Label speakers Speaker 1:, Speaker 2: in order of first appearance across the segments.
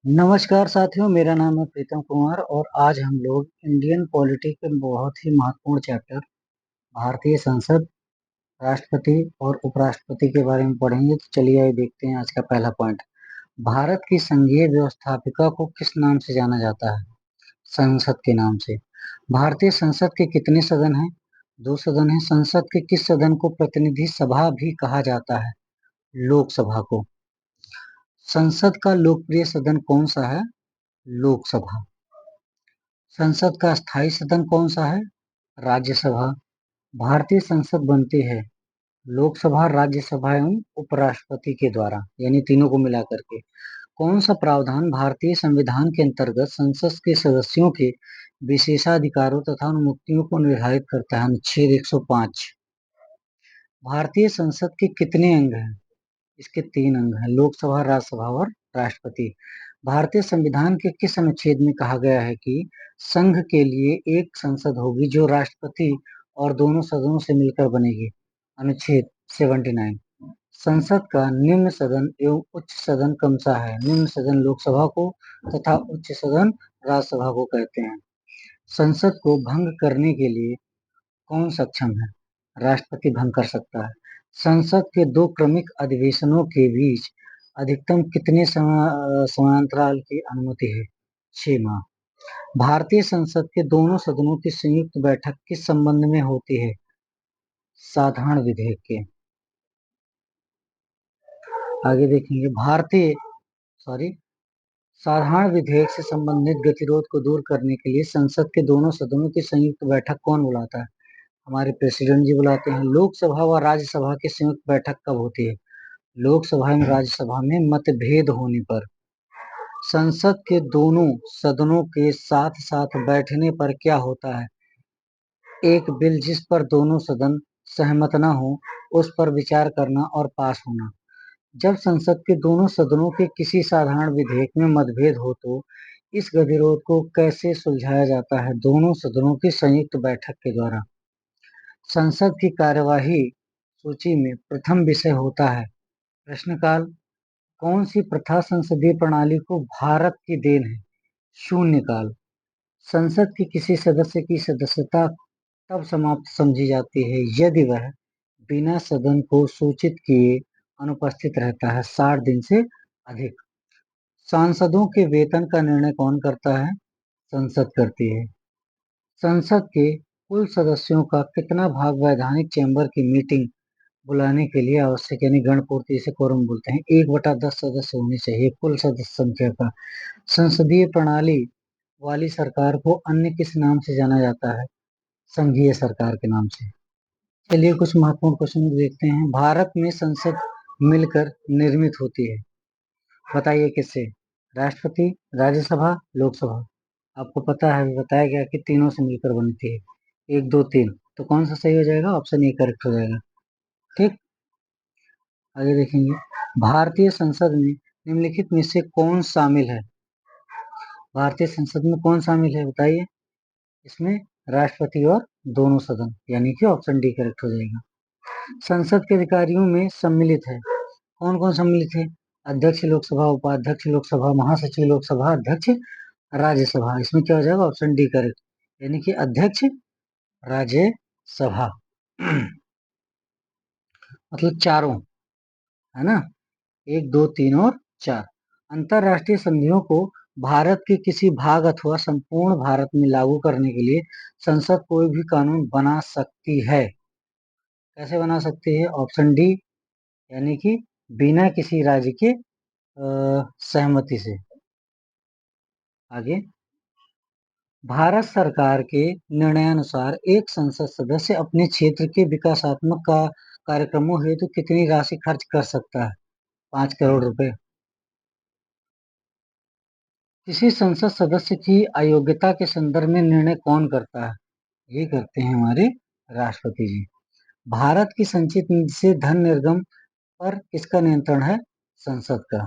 Speaker 1: नमस्कार साथियों, मेरा नाम है प्रीतम कुमार और आज हम लोग इंडियन पॉलिटी के बहुत ही महत्वपूर्ण चैप्टर भारतीय संसद, राष्ट्रपति और उपराष्ट्रपति के बारे में पढ़ेंगे। तो चलिए आइए देखते हैं आज का पहला पॉइंट। भारत की संघीय व्यवस्थापिका को किस नाम से जाना जाता है? संसद के नाम से। भारतीय संसद के कितने सदन हैं? दो सदन हैं। संसद के किस सदन को प्रतिनिधि सभा भी कहा जाता है? लोकसभा को। संसद का लोकप्रिय सदन कौन सा है? लोकसभा। संसद का स्थायी सदन कौन सा है? राज्यसभा। भारतीय संसद बनती है लोकसभा, राज्यसभा एवं उपराष्ट्रपति के द्वारा, यानी तीनों को मिलाकर के। कौन सा प्रावधान भारतीय संविधान के अंतर्गत संसद के सदस्यों के विशेषाधिकारों तथा अनुमतियों को निर्धारित करता है? अनुच्छेद 105। भारतीय संसद के कितने अंग हैं? इसके 3 अंग हैं, लोकसभा, राज्यसभा और राष्ट्रपति। भारतीय संविधान के किस अनुच्छेद में कहा गया है कि संघ के लिए एक संसद होगी जो राष्ट्रपति और दोनों सदनों से मिलकर बनेगी? अनुच्छेद 79। संसद का निम्न सदन एवं उच्च सदन कौन सा है? निम्न सदन लोकसभा को तथा उच्च सदन राज्यसभा को कहते हैं। संसद को भंग करने के लिए कौन सक्षम है? राष्ट्रपति भंग कर सकता है। संसद के दो क्रमिक अधिवेशनों के बीच अधिकतम कितने समयांतराल की अनुमति है? 6 माह। भारतीय संसद के दोनों सदनों की संयुक्त बैठक किस संबंध में होती है? साधारण विधेयक के। आगे देखेंगे, भारतीय सॉरी साधारण विधेयक से संबंधित गतिरोध को दूर करने के लिए संसद के दोनों सदनों की संयुक्त बैठक कौन बुलाता है? हमारे प्रेसिडेंट जी बुलाते हैं। लोकसभा व राज्यसभा की संयुक्त बैठक कब होती है? लोकसभा एवं राज्यसभा में मतभेद होने पर। संसद के दोनों सदनों के साथ साथ बैठने पर क्या होता है? एक बिल जिस पर दोनों सदन सहमत न हो उस पर विचार करना और पास होना। जब संसद के दोनों सदनों के किसी साधारण विधेयक में मतभेद हो तो इस गतिरोध को कैसे सुलझाया जाता है? दोनों सदनों की संयुक्त बैठक के द्वारा। संसद की कार्यवाही सूची में प्रथम विषय होता है प्रश्नकाल। कौन सी प्रथा संसदीय प्रणाली को भारत की देन है? शून्यकाल। संसद की किसी सदस्य की सदस्यता तब समाप्त समझी जाती है यदि वह बिना सदन को सूचित किए अनुपस्थित रहता है 60 दिन से अधिक। सांसदों के वेतन का निर्णय कौन करता है? संसद करती है। संसद के कुल सदस्यों का कितना भाग वैधानिक चैम्बर की मीटिंग बुलाने के लिए आवश्यक, यानी गणपूर्ति, इसे कोरम बोलते हैं, 1/10 सदस्य होने चाहिए कुल सदस्य संख्या का। संसदीय प्रणाली वाली सरकार को अन्य किस नाम से जाना जाता है? संघीय सरकार के नाम से। चलिए कुछ महत्वपूर्ण क्वेश्चन देखते हैं। भारत में संसद मिलकर निर्मित होती है, बताइए किससे? राष्ट्रपति, राज्यसभा, लोकसभा। आपको पता है, बताया गया कि तीनों से मिलकर बनती है। 1 2 3, तो कौन सा सही हो जाएगा? ऑप्शन ए करेक्ट हो जाएगा। ठीक, आगे देखेंगे। भारतीय संसद में निम्नलिखित में से कौन शामिल है? भारतीय संसद में कौन शामिल है बताइए? इसमें राष्ट्रपति और दोनों सदन, यानी कि ऑप्शन डी करेक्ट हो जाएगा। संसद के अधिकारियों में सम्मिलित है, कौन कौन सम्मिलित है? अध्यक्ष लोकसभा, उपाध्यक्ष लोकसभा, महासचिव लोकसभा, अध्यक्ष राज्यसभा। इसमें क्या हो जाएगा? ऑप्शन डी करेक्ट, यानी कि अध्यक्ष राज्यसभा। मतलब चारों, है ना? 1 2 3 और 4। अंतरराष्ट्रीय संधियों को भारत के किसी भाग अथवा संपूर्ण भारत में लागू करने के लिए संसद कोई भी कानून बना सकती है। कैसे बना सकती है? ऑप्शन डी, यानी कि बिना किसी राज्य के सहमति से। आगे, भारत सरकार के निर्णयानुसार एक संसद सदस्य अपने क्षेत्र के विकासात्मक कार्यक्रमों हेतु कितनी राशि खर्च कर सकता है? 5 करोड़ रुपए। किसी संसद सदस्य की अयोग्यता के संदर्भ में निर्णय कौन करता है? ये करते हैं हमारे राष्ट्रपति जी। भारत की संचित निधि से धन निर्गम पर किसका नियंत्रण है? संसद का।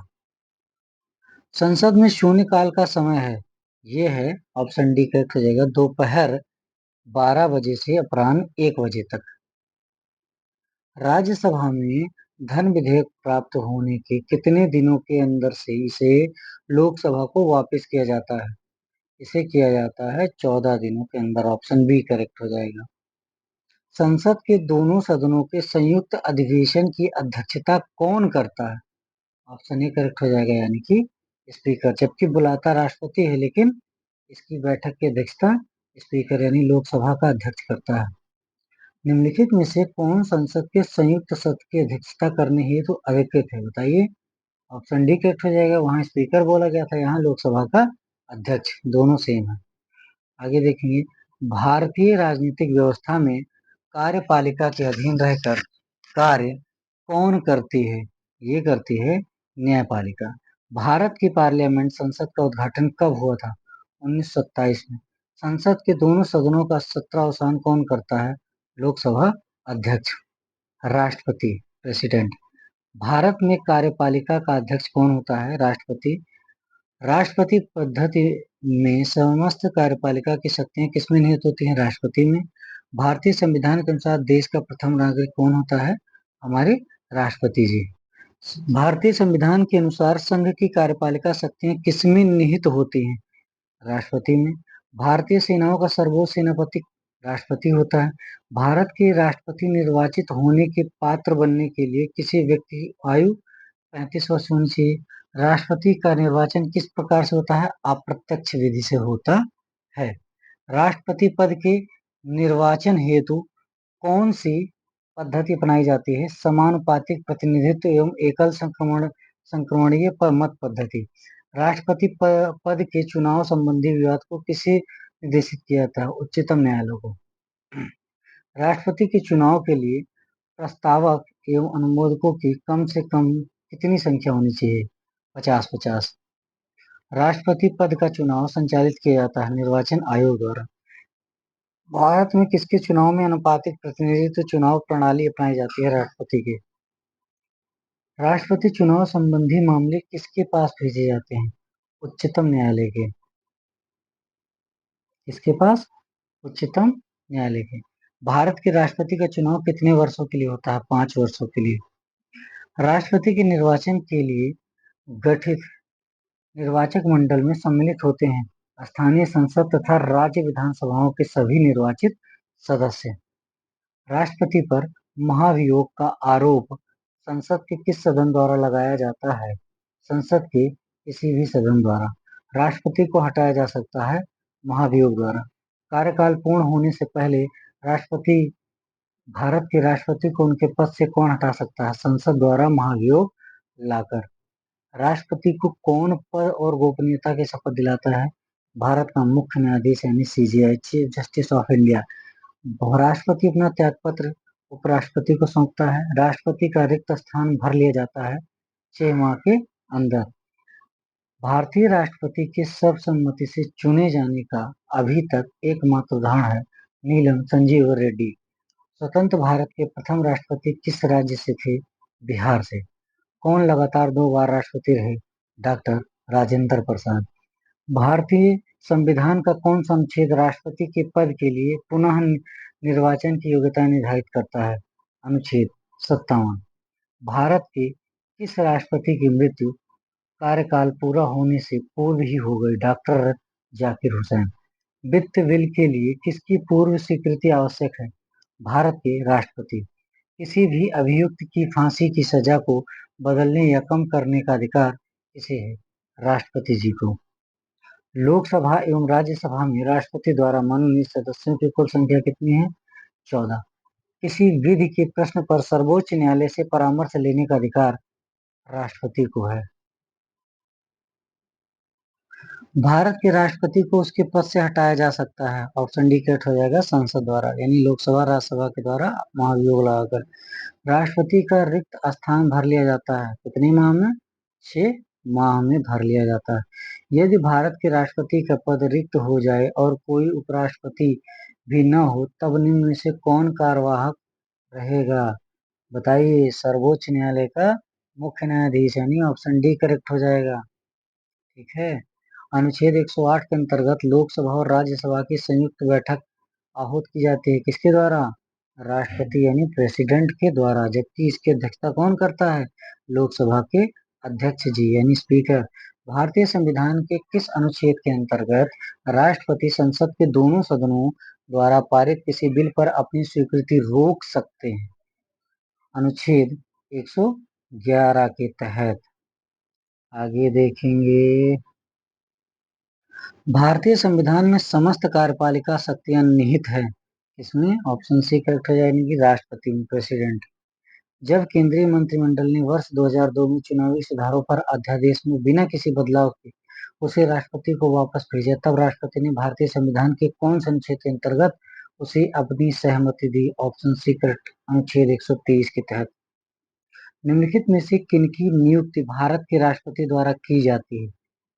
Speaker 1: संसद में शून्यकाल का समय है, ये है ऑप्शन डी करेक्ट हो जाएगा, दोपहर 12 बजे से अपराह्न 1 बजे तक। राज्यसभा में धन विधेयक प्राप्त होने के कितने दिनों के अंदर से इसे लोकसभा को वापस किया जाता है? इसे किया जाता है 14 दिनों के अंदर। ऑप्शन बी करेक्ट हो जाएगा। संसद के दोनों सदनों के संयुक्त अधिवेशन की अध्यक्षता कौन करता है? ऑप्शन ए करेक्ट हो जाएगा, यानी कि स्पीकर। जबकि बुलाता राष्ट्रपति है, लेकिन इसकी बैठक की अध्यक्षता स्पीकर यानी लोकसभा का अध्यक्ष करता है। निम्नलिखित में से कौन संसद के संयुक्त सत्र की अध्यक्षता करने हेतु अधिकृत है? बताइए। ऑप्शन डी करेक्ट हो जाएगा। वहां स्पीकर बोला गया था, यहाँ लोकसभा का अध्यक्ष, दोनों सेम है। आगे देखेंगे, भारतीय राजनीतिक व्यवस्था में कार्यपालिका के अधीन रहकर कार्य कौन करती है? ये करती है न्यायपालिका। भारत की पार्लियामेंट संसद का उद्घाटन कब हुआ था? 1927 में। संसद के दोनों सदनों का सत्रावसान कौन करता है? लोकसभा अध्यक्ष, राष्ट्रपति, प्रेसिडेंट। भारत में कार्यपालिका का अध्यक्ष कौन होता है? राष्ट्रपति। राष्ट्रपति पद्धति में समस्त कार्यपालिका की शक्तियां किसमें निहित होती हैं? राष्ट्रपति में। भारतीय संविधान के अनुसार देश का प्रथम नागरिक कौन होता है? हमारे राष्ट्रपति जी। भारतीय संविधान के अनुसार संघ की कार्यपालिका शक्तियां किसमें निहित होती हैं? राष्ट्रपति में। भारतीय सेनाओं का सर्वोच्च सेनापति राष्ट्रपति होता है। भारत के राष्ट्रपति निर्वाचित होने के पात्र बनने के लिए किसी व्यक्ति की आयु 35 वर्ष होनी चाहिए। राष्ट्रपति का निर्वाचन किस प्रकार से होता है? अप्रत्यक्ष विधि से होता है। राष्ट्रपति पद के निर्वाचन हेतु कौन सी पद्धति अपनाई जाती है? समानुपातिक प्रतिनिधित्व एवं एकल संक्रमणीय मत पद्धति। राष्ट्रपति पद के चुनाव संबंधी विवाद को किसे निर्देशित किया जाता है? उच्चतम न्यायालय को। राष्ट्रपति के चुनाव के लिए प्रस्तावक एवं अनुमोदकों की कम से कम कितनी संख्या होनी चाहिए? 50-50। राष्ट्रपति पद का चुनाव संचालित किया जाता है निर्वाचन आयोग द्वारा। भारत में किसके चुनाव में अनुपातिक प्रतिनिधित्व चुनाव प्रणाली अपनाई जाती है? राष्ट्रपति के। राष्ट्रपति चुनाव संबंधी मामले किसके पास भेजे जाते हैं? उच्चतम न्यायालय के। किसके पास? उच्चतम न्यायालय के। भारत के राष्ट्रपति का चुनाव कितने वर्षों के लिए होता है? 5 वर्षों के लिए। राष्ट्रपति के निर्वाचन के लिए गठित निर्वाचक मंडल में सम्मिलित होते हैं स्थानीय संसद तथा राज्य विधानसभाओं के सभी निर्वाचित सदस्य। राष्ट्रपति पर महाभियोग का आरोप संसद के किस सदन द्वारा लगाया जाता है? संसद के किसी भी सदन द्वारा। राष्ट्रपति को हटाया जा सकता है महाभियोग द्वारा। कार्यकाल पूर्ण होने से पहले राष्ट्रपति भारत के राष्ट्रपति को उनके पद से कौन हटा सकता है? संसद द्वारा महाभियोग लाकर। राष्ट्रपति को कौन पद और गोपनीयता की शपथ दिलाता है? भारत का मुख्य न्यायाधीश यानी CJI, chief justice of India. राष्ट्रपति अपना त्यागपत्र उपराष्ट्रपति को सौंपता है। राष्ट्रपति का रिक्त स्थान भर लिया जाता है 6 माह के अंदर। भारतीय राष्ट्रपति के सर्वसम्मति से चुने जाने का अभी तक एकमात्र उदाहरण है नीलम संजीव रेड्डी। स्वतंत्र भारत के प्रथम राष्ट्रपति किस राज्य से थे? बिहार से। कौन लगातार 2 बार राष्ट्रपति रहे? डॉक्टर राजेंद्र प्रसाद। भारतीय संविधान का कौन सा अनुच्छेद राष्ट्रपति के पद के लिए पुनः निर्वाचन की योग्यता निर्धारित करता है? अनुच्छेद 57। भारत के किस राष्ट्रपति की मृत्यु कार्यकाल पूरा होने से पूर्व ही हो गई? डॉक्टर जाकिर हुसैन। वित्त बिल के लिए किसकी पूर्व स्वीकृति आवश्यक है? भारत के राष्ट्रपति। किसी भी अभियुक्त की फांसी की सजा को बदलने या कम करने का अधिकार किसे है? राष्ट्रपति जी को। लोकसभा एवं राज्यसभा में राष्ट्रपति द्वारा मनोनीत सदस्यों की कुल संख्या कितनी है? 14। किसी विधि के प्रश्न पर सर्वोच्च न्यायालय से परामर्श लेने का अधिकार राष्ट्रपति को है। भारत के राष्ट्रपति को उसके पद से हटाया जा सकता है। ऑप्शन डी करेक्ट हो जाएगा, संसद द्वारा, यानी लोकसभा राज्यसभा के द्वारा महाभियोग लगाकर। राष्ट्रपति का रिक्त स्थान भर लिया जाता है कितने माह में? 6 माह में भर लिया जाता है। यदि भारत के राष्ट्रपति का पद रिक्त हो जाए और कोई उपराष्ट्रपति भी न हो, तब निम्न में से कौन कार्यवाहक रहेगा? बताइए। सर्वोच्च न्यायालय का मुख्य न्यायाधीश, यानी ऑप्शन डी करेक्ट हो जाएगा। ठीक है। अनुच्छेद 108 के अंतर्गत लोकसभा और राज्यसभा की संयुक्त बैठक आहूत की जाती है किसके द्वारा? राष्ट्रपति यानी प्रेसिडेंट के द्वारा, जबकि इसकी अध्यक्षता कौन करता है? लोकसभा के अध्यक्ष जी यानी स्पीकर। भारतीय संविधान के किस अनुच्छेद के अंतर्गत राष्ट्रपति संसद के दोनों सदनों द्वारा पारित किसी बिल पर अपनी स्वीकृति रोक सकते हैं? अनुच्छेद 111 के तहत। आगे देखेंगे, भारतीय संविधान में समस्त कार्यपालिका शक्तियां निहित है। इसमें ऑप्शन सी करेक्ट हो जाएगी, राष्ट्रपति में, प्रेसिडेंट। जब केंद्रीय मंत्रिमंडल ने वर्ष 2002 में चुनावी सुधारों पर अध्यादेश में बिना किसी बदलाव के उसे राष्ट्रपति को वापस भेजा, तब राष्ट्रपति ने भारतीय संविधान के कौन से अनुच्छेद के अंतर्गत उसे अपनी सहमति दी? ऑप्शन सी करेक्ट, अनुच्छेद 123 के तहत। निम्नलिखित में से किनकी नियुक्ति भारत के राष्ट्रपति द्वारा की जाती है?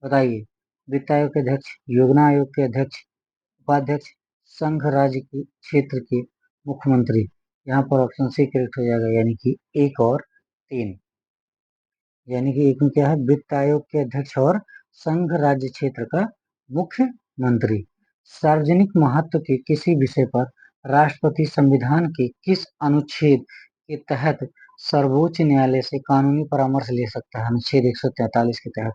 Speaker 1: बताइए। वित्त आयोग के अध्यक्ष, योजना आयोग के अध्यक्ष, उपाध्यक्ष, संघ राज्य के क्षेत्र के मुख्यमंत्री। यहाँ पर ऑप्शन सी करेक्ट हो जाएगा, यानी कि 1 और 3। यानी कि एक में क्या है? वित्त आयोग के अध्यक्ष और संघ राज्य क्षेत्र का मुख्यमंत्री। सार्वजनिक महत्व के किसी विषय पर राष्ट्रपति संविधान के किस अनुच्छेद के तहत सर्वोच्च न्यायालय से कानूनी परामर्श ले सकता है? अनुच्छेद 143 के तहत।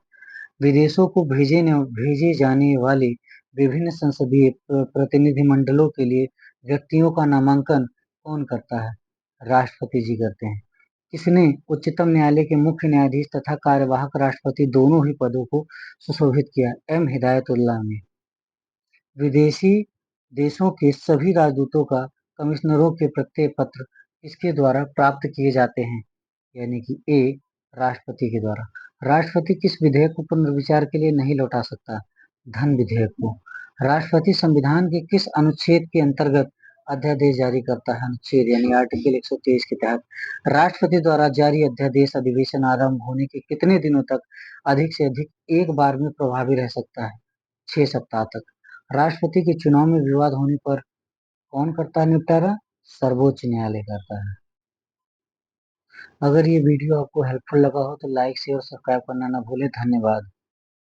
Speaker 1: विदेशों को भेजे जाने वाले विभिन्न संसदीय प्रतिनिधिमंडलों के लिए व्यक्तियों का नामांकन कौन करता है? राष्ट्रपति जी करते हैं। किसने उच्चतम न्यायालय के मुख्य न्यायाधीश तथा कार्यवाहक राष्ट्रपति दोनों ही पदों को सुशोभित किया? एम हिदायतुल्लाह ने। विदेशी देशों के सभी राजदूतों का कमिश्नरों के प्रत्यय पत्र किसके द्वारा प्राप्त किए जाते हैं? यानी कि ए, राष्ट्रपति के द्वारा। राष्ट्रपति किस विधेयक को पुनर्विचार के लिए नहीं लौटा सकता? धन विधेयक को। राष्ट्रपति संविधान के किस अनुच्छेद के अंतर्गत अध्यादेश जारी करता है? अनुच्छेद यानी आर्टिकल 123 के तहत। राष्ट्रपति द्वारा जारी अध्यादेश अधिवेशन आरंभ होने के कितने दिनों तक अधिक से अधिक एक बार में प्रभावी रह सकता है? 6 सप्ताह तक। राष्ट्रपति के चुनाव में विवाद होने पर कौन करता है निपटारा? सर्वोच्च न्यायालय करता है। अगर ये वीडियो आपको हेल्पफुल लगा हो तो लाइक शेयर और सब्सक्राइब करना ना भूलें। धन्यवाद।